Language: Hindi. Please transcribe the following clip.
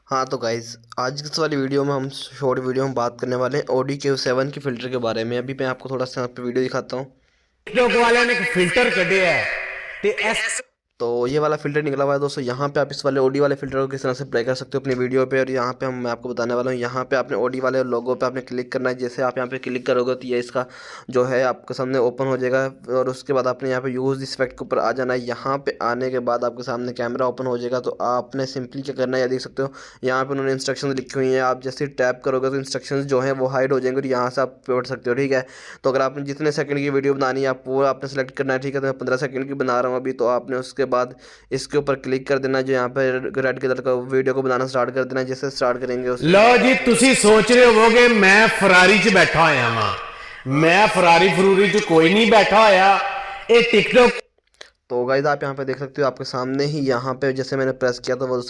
हाँ तो गाइज़, आज की इस वाली वीडियो में हम शॉर्ट वीडियो में बात करने वाले हैं ऑडी के 7 के फ़िल्टर के बारे में। अभी मैं आपको थोड़ा सा यहाँ पे वीडियो दिखाता हूँ। टिकटॉक वाले ने एक फिल्टर कढ़े है ते एस तो ये वाला फ़िल्टर निकला हुआ है दोस्तों। यहाँ पे आप इस वाले ऑडी वाले फ़िल्टर को किस तरह से अप्लाई कर सकते हो अपनी वीडियो पे। और यहाँ पे मैं आपको बताने वाला हूँ, यहाँ पे आपने ऑडी वाले लोगो पे आपने क्लिक करना है। जैसे आप यहाँ पे क्लिक करोगे तो ये इसका जो है आपके सामने ओपन हो जाएगा। और उसके बाद आपने यहाँ पे यूज़ दिस इफेक्ट के ऊपर आ जाना है। यहाँ पे आने के बाद आपके सामने कैमरा ओपन हो जाएगा। तो आपने सिंपली क्या करना है, या देख सकते हो यहाँ पे उन्होंने इंस्ट्रक्शन लिखी हुई हैं। आप जैसे टैप करोगे तो इंस्ट्रक्शंस जो हैं वो हाइड हो जाएंगे और यहाँ से आप पढ़ सकते हो, ठीक है। तो अगर आपने जितने सेकंड की वीडियो बनानी है आप वो आपने सेलेक्ट करना है, ठीक है। तो मैं 15 सेकंड की बना रहा हूँ अभी। तो आपने उसके बाद इसके ऊपर क्लिक कर देना, जो यहाँ पे रेड कलर का वीडियो को बनाना स्टार्ट कर देना। जैसे स्टार्ट करेंगे उसके लो बाद जी आपने तुसी सोच रहे होवोगे मैं फरारी च बैठा होया वां। मैं फरारी फरूरी च कोई नहीं बैठा होया। ये टिकटॉक तो गाइस आप यहाँ पे देख सकते हो, आपके सामने ही यहाँ पे जैसे मैंने प्रेस किया तो वो